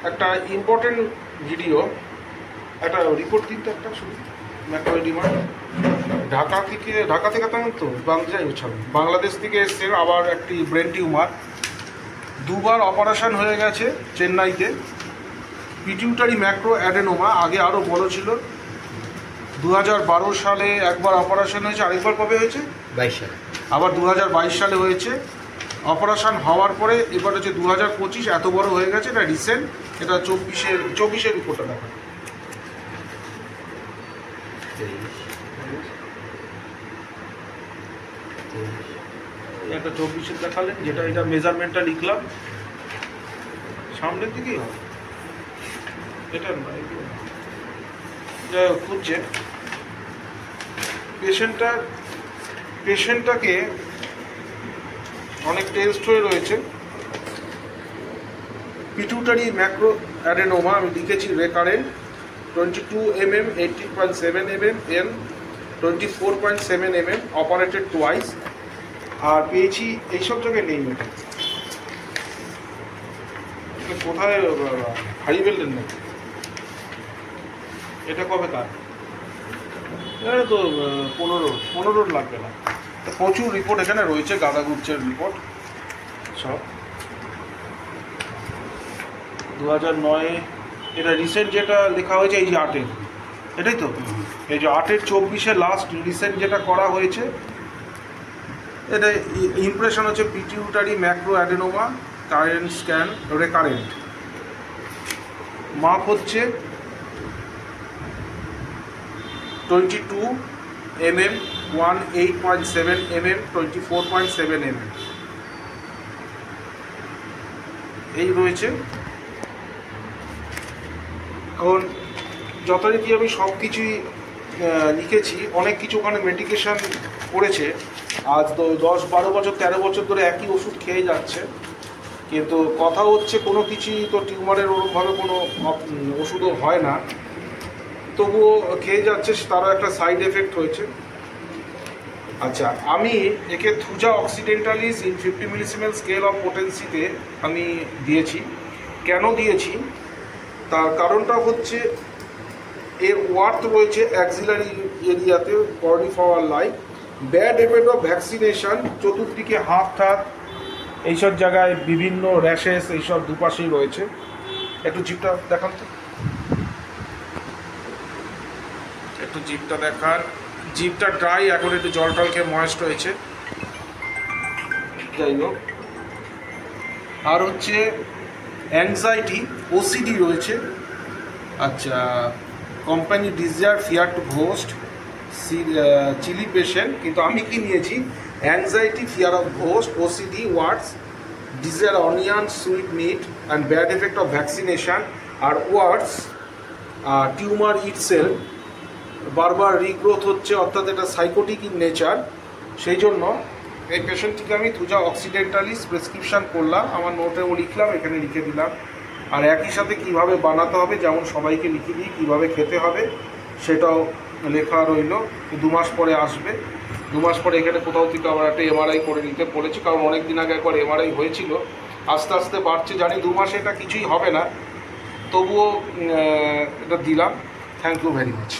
একটা important video, একটা report দিন তো একটা শুধু ম্যাক্রোএডিমা ঢাকা থেকে তেমন তো বাংলাদেশ থেকে এসছে আবার একটি ব্রেন টিউমার, দুবার অপারেশন হয়ে গেছে চেন্নাইতে। পিটিউটারি ম্যাক্রো অ্যাডেনোমা, আগে আরও বড় ছিল। 2012 সালে একবার অপারেশন হয়েছে, আরেকবার কবে হয়েছে 22 সালে, আবার 2022 সালে হয়েছে। অপারেশন হওয়ার পরে এবার হচ্ছে 2025, এত বড় হয়ে গেছে। এটা রিসেন্ট, এটা 24-এর রিপোর্টটা দেখা। একটা 24-এর দেখালেন, যেটা এটা মেজারমেন্টটা লিখলাম সামনের দিকেই হবে, এটা নয় খুঁজছে পেশেন্টটাকে অনেক টেস্ট হয়ে রয়েছে। পিটুটারি ম্যাক্রো অ্যাডেনোমা আমি লিখেছি recurrent, 22 mm, 18.7 mm and 24.7 mm, operated twice. আর পেয়েছি এইসব জায়গায় নেই, এটা কোথায় হারিয়ে ফেললেন না? এটা কবে কার? এটা তো 15 লাগবে না। তো প্রচুর রিপোর্ট এখানে রয়েছে, গাদাগুচ্ছের রিপোর্ট সব। 2009 এটা রিসেন্ট যেটা লেখা হয়েছে, এই যে 8-এর, এটাই তো, এই যে 8-এর 24-এ লাস্ট রিসেন্ট যেটা করা হয়েছে। এটা ইমপ্রেশন হচ্ছে pituitary macro adenoma, current scan recurrent. মাপ হচ্ছে 22 mm, 18.7 mm, 24.7 mm এই রয়েছে। এখন যথারীতি আমি সব কিছুই লিখেছি, অনেক কিছু ওখানে মেডিকেশান করেছে। আজ তো 10-12 বছর 13 বছর ধরে একই ওষুধ খেয়ে যাচ্ছে, কিন্তু কথা হচ্ছে কোনো কিছুই তো টিউমারের ওরকমভাবে কোনো ওষুধও হয় না, তবুও খেয়ে যাচ্ছে, তারও একটা সাইড এফেক্ট হয়েছে। আচ্ছা, আমি একে Thuja occidentalis in 50 মিলিসিমেল scale of পোটেন্সিতে আমি দিয়েছি। কেন দিয়েছি তার কারণটা হচ্ছে, এর ওয়ার্থ রয়েছে অ্যাক্সিলারি এরিয়াতে, body for life, bad effect of vaccination, চতুর্দিকে হাত ঠাত এইসব জায়গায় বিভিন্ন র্যাশেস, এইসব দুপাশেই রয়েছে। একটু জিপটা দেখান তো, একটু জিপটা দেখান। জিপটা ড্রাই, এখন একটু জল টল খেয়ে ময়েস্ট হয়েছে। যাই হোক, আর হচ্ছে অ্যাংজাইটি, ওসিডি রয়েছে। আচ্ছা, company desire fear to ghost, chilli patient, কিন্তু আমি কি নিয়েছি anxiety, fear of ghost, OCD, words, desire onion, sweet meat and bad effect of vaccination. আর ওয়ার্ডস টিউমার ইটসেলফ, বারবার রিগ্রোথ হচ্ছে, অর্থাৎ এটা সাইকোটিক ইন নেচার। সেই জন্য এই পেশেন্টটিকে আমি থুজা অক্সিডেন্টালিস প্রেসক্রিপশান করলাম, আমার নোটেও লিখলাম, এখানে লিখে দিলাম। আর একই সাথে কিভাবে বানাতে হবে, যেমন সবাইকে লিখে দিই কীভাবে খেতে হবে, সেটাও লেখা রইল। 2 মাস পরে আসবে, 2 মাস পরে এখানে কোথাও থেকে আবার একটা এমআরআই করে নিতে বলেছি, কারণ অনেক দিন আগে একবার এমআরআই হয়েছিল, আস্তে আস্তে বাড়ছে। জানি 2 মাসে এটা কিছুই হবে না, তবুও এটা দিলাম। Thank you very much.